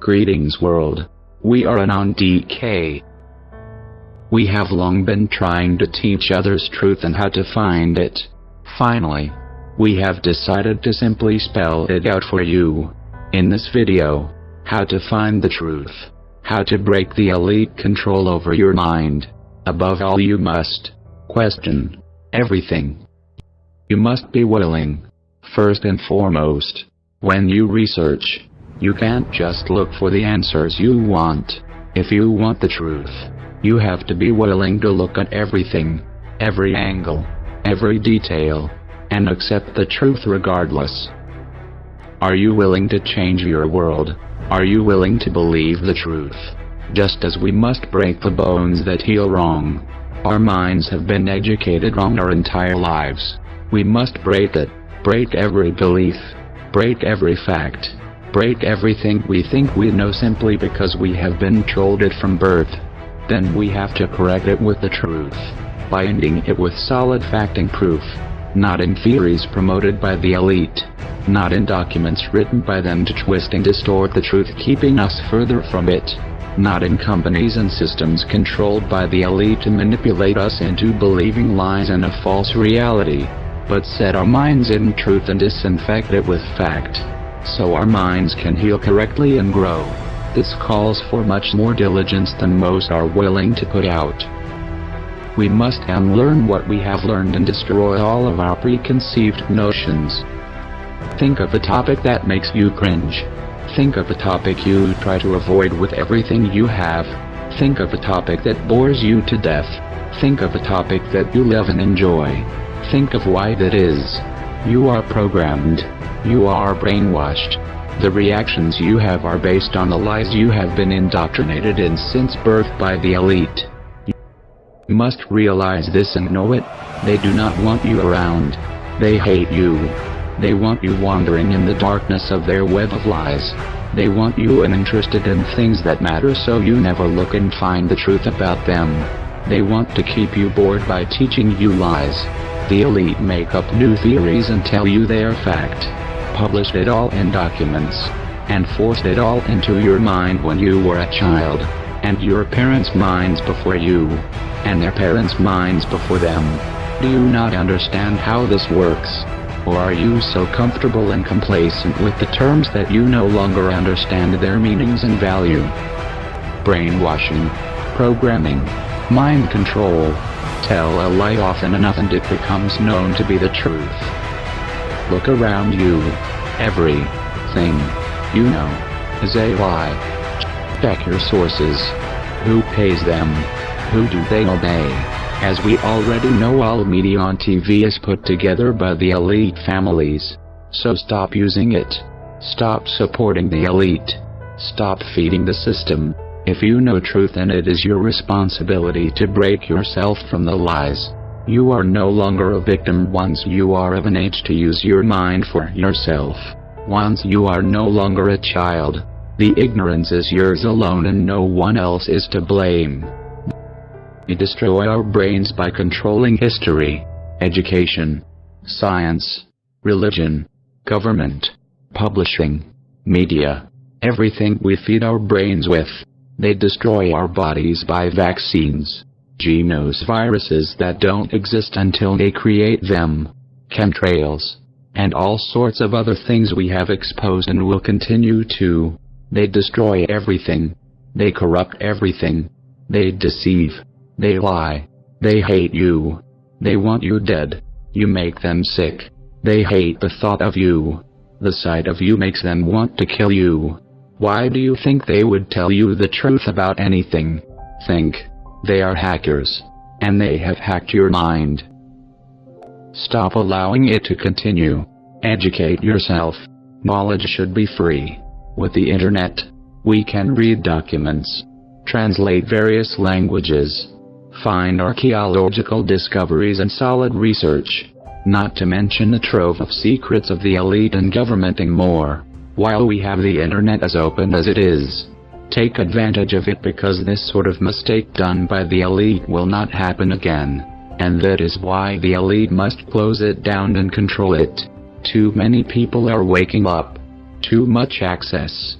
Greetings world. We are on DK. We have long been trying to teach others truth and how to find it. Finally, we have decided to simply spell it out for you. In this video, how to find the truth. How to break the elite control over your mind. Above all, you must question everything. You must be willing. First and foremost, when you research, you can't just look for the answers you want. If you want the truth, you have to be willing to look at everything, every angle, every detail, and accept the truth regardless. Are you willing to change your world? Are you willing to believe the truth? Just as we must break the bones that heal wrong. Our minds have been educated wrong our entire lives. We must break it. Break every belief. Break every fact. Break everything we think we know simply because we have been told it from birth. Then we have to correct it with the truth, binding it with solid fact and proof, not in theories promoted by the elite, not in documents written by them to twist and distort the truth, keeping us further from it, not in companies and systems controlled by the elite to manipulate us into believing lies and a false reality, but set our minds in truth and disinfect it with fact, so our minds can heal correctly and grow. This calls for much more diligence than most are willing to put out. We must unlearn what we have learned and destroy all of our preconceived notions. Think of a topic that makes you cringe. Think of a topic you try to avoid with everything you have. Think of a topic that bores you to death. Think of a topic that you love and enjoy. Think of why that is. You are programmed. You are brainwashed. The reactions you have are based on the lies you have been indoctrinated in since birth by the elite. You must realize this and know it. They do not want you around. They hate you. They want you wandering in the darkness of their web of lies. They want you uninterested in things that matter, so you never look and find the truth about them. They want to keep you bored by teaching you lies. The elite make up new theories and tell you they are fact. Publish it all in documents, and force it all into your mind when you were a child, and your parents' minds before you, and their parents' minds before them. Do you not understand how this works? Or are you so comfortable and complacent with the terms that you no longer understand their meanings and value? Brainwashing, programming, mind control. Tell a lie often enough and it becomes known to be the truth. Look around you. Everything you know is a lie. Check your sources. Who pays them? Who do they obey? As we already know, all media on TV is put together by the elite families. So stop using it. Stop supporting the elite. Stop feeding the system. If you know truth, then it is your responsibility to break yourself from the lies. You are no longer a victim once you are of an age to use your mind for yourself. Once you are no longer a child, the ignorance is yours alone and no one else is to blame. We destroy our brains by controlling history, education, science, religion, government, publishing, media, everything we feed our brains with. They destroy our bodies by vaccines, genomes, viruses that don't exist until they create them, chemtrails, and all sorts of other things we have exposed and will continue to. They destroy everything. They corrupt everything. They deceive. They lie. They hate you. They want you dead. You make them sick. They hate the thought of you. The sight of you makes them want to kill you. Why do you think they would tell you the truth about anything? Think. They are hackers, and they have hacked your mind. Stop allowing it to continue. Educate yourself. Knowledge should be free. With the internet, we can read documents, translate various languages, find archaeological discoveries and solid research, not to mention the trove of secrets of the elite and government and more. While we have the internet as open as it is, take advantage of it, because this sort of mistake done by the elite will not happen again, and that is why the elite must close it down and control it. Too many people are waking up. Too much access.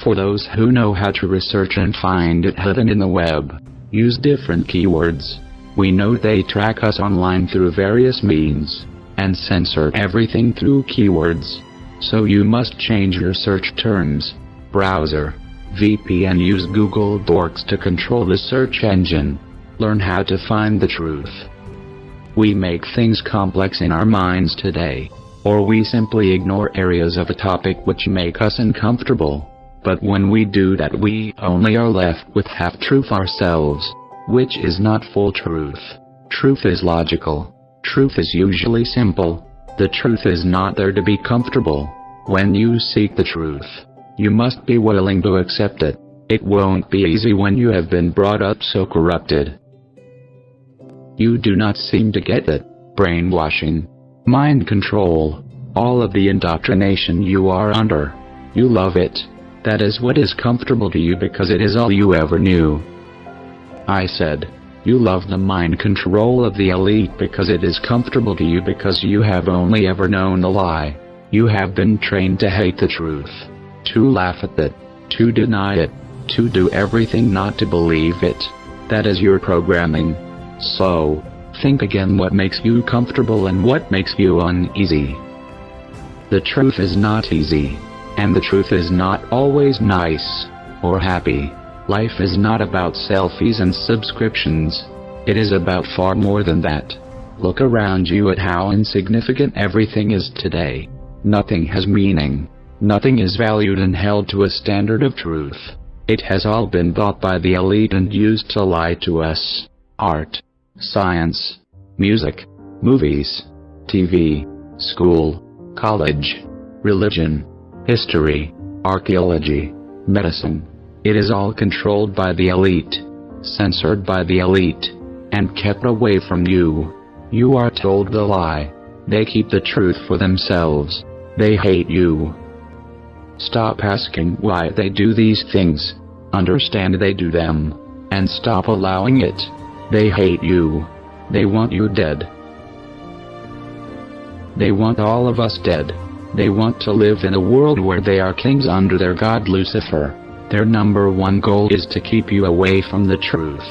For those who know how to research and find it hidden in the web, use different keywords. We know they track us online through various means, and censor everything through keywords. So you must change your search terms. Browser, VPN. Use Google Dorks to control the search engine. Learn how to find the truth. We make things complex in our minds today, or we simply ignore areas of a topic which make us uncomfortable. But when we do that, we only are left with half-truth ourselves, which is not full truth. Truth is logical. Truth is usually simple. The truth is not there to be comfortable. When you seek the truth, you must be willing to accept it. It won't be easy when you have been brought up so corrupted. You do not seem to get it. Brainwashing, mind control, all of the indoctrination you are under. You love it. That is what is comfortable to you because it is all you ever knew. I said, you love the mind control of the elite because it is comfortable to you because you have only ever known the lie. You have been trained to hate the truth, to laugh at it, to deny it, to do everything not to believe it. That is your programming. So, think again, what makes you comfortable and what makes you uneasy. The truth is not easy, and the truth is not always nice or happy. Life is not about selfies and subscriptions. It is about far more than that. Look around you at how insignificant everything is today. Nothing has meaning. Nothing is valued and held to a standard of truth. It has all been bought by the elite and used to lie to us. Art, science, music, movies, TV, school, college, religion, history, archaeology, medicine. It is all controlled by the elite, censored by the elite, and kept away from you. You are told the lie. They keep the truth for themselves. They hate you. Stop asking why they do these things. Understand they do them, and stop allowing it. They hate you. They want you dead. They want all of us dead. They want to live in a world where they are kings under their god Lucifer. Their number one goal is to keep you away from the truth.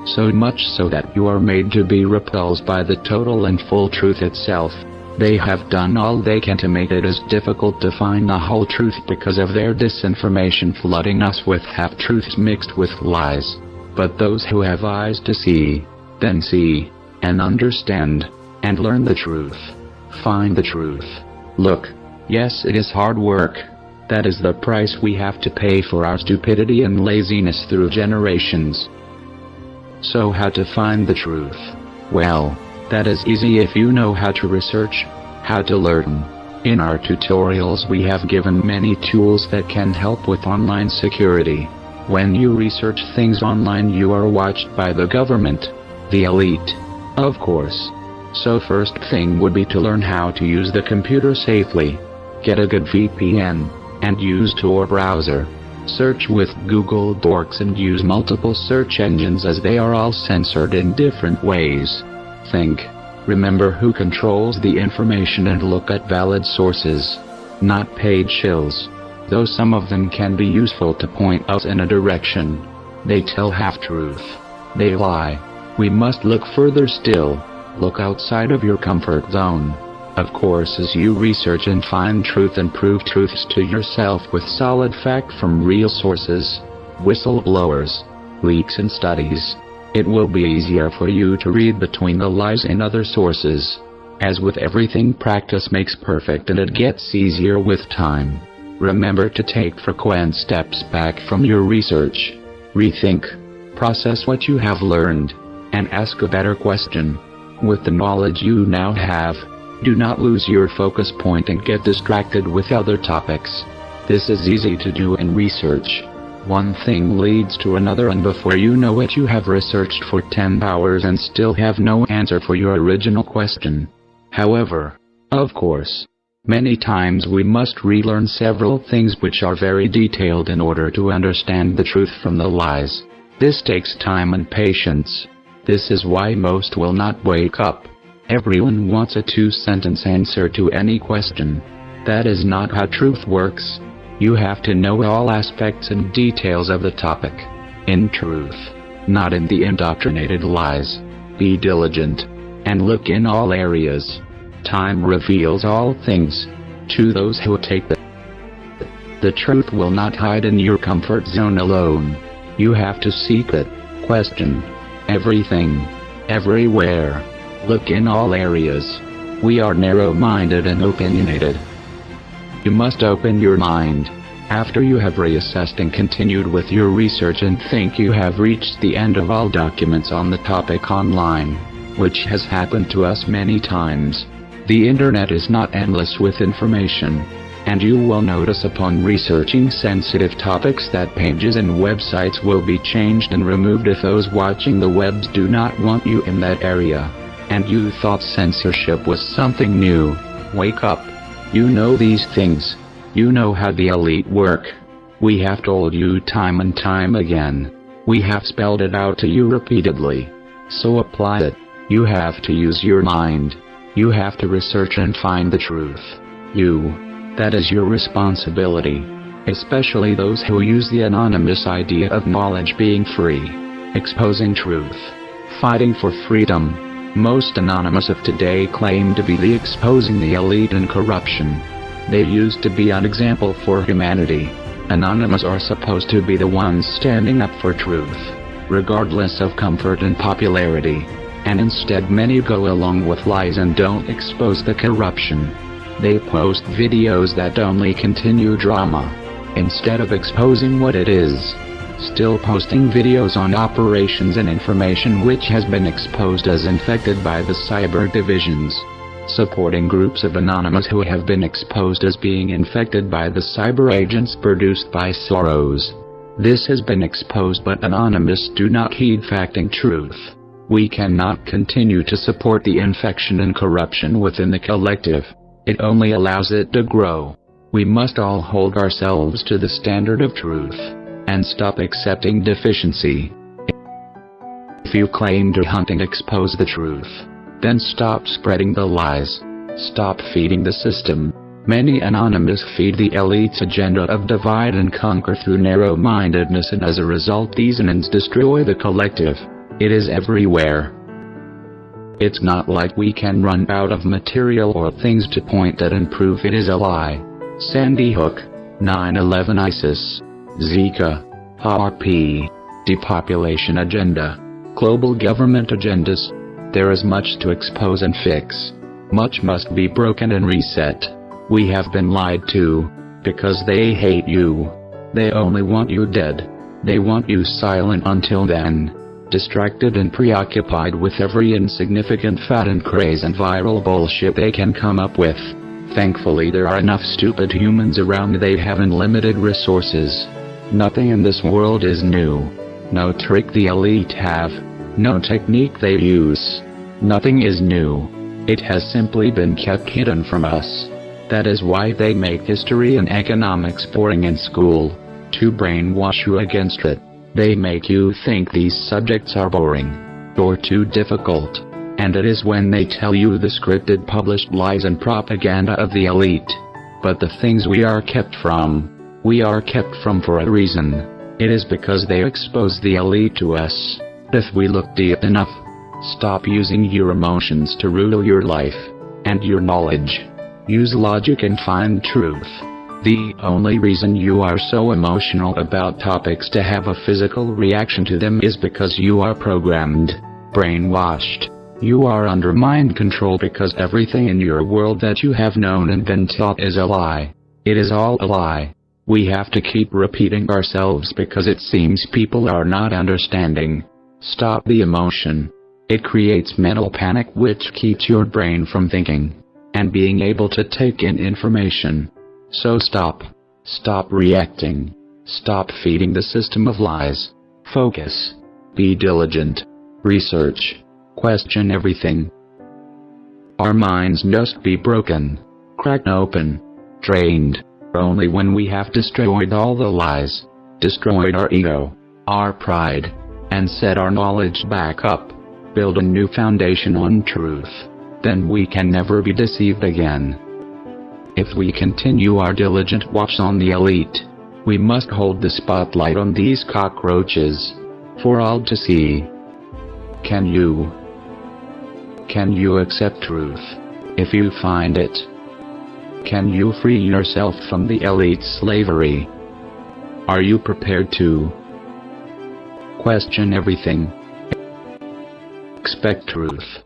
So much so that you are made to be repulsed by the total and full truth itself. They have done all they can to make it as difficult to find the whole truth because of their disinformation, flooding us with half-truths mixed with lies. But those who have eyes to see, then see, and understand, and learn the truth. Find the truth. Look, yes, it is hard work. That is the price we have to pay for our stupidity and laziness through generations. So how to find the truth? Well, that is easy if you know how to research, how to learn. In our tutorials we have given many tools that can help with online security. When you research things online you are watched by the government, the elite, of course. So first thing would be to learn how to use the computer safely. Get a good VPN, and use Tor browser. Search with Google Dorks and use multiple search engines as they are all censored in different ways. Think. Remember who controls the information and look at valid sources, not paid shills. Though some of them can be useful to point us in a direction, they tell half-truth. They lie. We must look further still. Look outside of your comfort zone. Of course, as you research and find truth and prove truths to yourself with solid fact from real sources, whistleblowers, leaks and studies, it will be easier for you to read between the lies in other sources. As with everything, practice makes perfect and it gets easier with time. Remember to take frequent steps back from your research. Rethink, process what you have learned, and ask a better question. With the knowledge you now have, do not lose your focus point and get distracted with other topics. This is easy to do in research. One thing leads to another and before you know it you have researched for 10 hours and still have no answer for your original question. However, of course, many times we must relearn several things which are very detailed in order to understand the truth from the lies. This takes time and patience. This is why most will not wake up. Everyone wants a 2-sentence answer to any question. That is not how truth works. You have to know all aspects and details of the topic. In truth, not in the indoctrinated lies. Be diligent, and look in all areas. Time reveals all things. To those who take the truth will not hide in your comfort zone alone. You have to seek it, question everything, everywhere. Look in all areas. We are narrow-minded and opinionated. You must open your mind. After you have reassessed and continued with your research and think you have reached the end of all documents on the topic online, which has happened to us many times. The internet is not endless with information, and you will notice upon researching sensitive topics that pages and websites will be changed and removed if those watching the webs do not want you in that area. And you thought censorship was something new. Wake up. You know these things. You know how the elite work. We have told you time and time again. We have spelled it out to you repeatedly. So apply it. You have to use your mind. You have to research and find the truth. That is your responsibility. Especially those who use the anonymous idea of knowledge being free. Exposing truth. Fighting for freedom. Most anonymous of today claim to be the exposing the elite and corruption. They used to be an example for humanity. Anonymous are supposed to be the ones standing up for truth, regardless of comfort and popularity. And instead many go along with lies and don't expose the corruption. They post videos that only continue drama, instead of exposing what it is. Still posting videos on operations and information which has been exposed as infected by the cyber divisions. Supporting groups of anonymous who have been exposed as being infected by the cyber agents produced by Soros. This has been exposed, but anonymous do not heed facting truth. We cannot continue to support the infection and corruption within the collective. It only allows it to grow. We must all hold ourselves to the standard of truth, and stop accepting deficiency. If you claim to hunt and expose the truth, then stop spreading the lies. Stop feeding the system. Many anonymous feed the elite's agenda of divide and conquer through narrow-mindedness, and as a result these ends destroy the collective. It is everywhere. It's not like we can run out of material or things to point at and prove it is a lie. Sandy Hook, 9/11 ISIS, Zika, HRP, depopulation agenda, global government agendas. There is much to expose and fix. Much must be broken and reset. We have been lied to, because they hate you. They only want you dead. They want you silent until then. Distracted and preoccupied with every insignificant fad and craze and viral bullshit they can come up with. Thankfully there are enough stupid humans around. They have unlimited resources. Nothing in this world is new. No trick the elite have. No technique they use. Nothing is new. It has simply been kept hidden from us. That is why they make history and economics boring in school. To brainwash you against it. They make you think these subjects are boring, or too difficult. And it is when they tell you the scripted published lies and propaganda of the elite. But the things we are kept from for a reason. It is because they expose the elite to us. If we look deep enough, stop using your emotions to rule your life, and your knowledge. Use logic and find truth. The only reason you are so emotional about topics to have a physical reaction to them is because you are programmed, brainwashed. You are under mind control because everything in your world that you have known and been taught is a lie. It is all a lie. We have to keep repeating ourselves because it seems people are not understanding. Stop the emotion. It creates mental panic which keeps your brain from thinking and being able to take in information. So stop. Stop reacting. Stop feeding the system of lies. Focus. Be diligent. Research. Question everything. Our minds must be broken, cracked open, drained. Only when we have destroyed all the lies, destroyed our ego, our pride, and set our knowledge back up, build a new foundation on truth, then we can never be deceived again. If we continue our diligent watch on the elite, we must hold the spotlight on these cockroaches for all to see. Can you accept truth if you find it? Can you free yourself from the elite slavery? Are you prepared to question everything? Expect truth.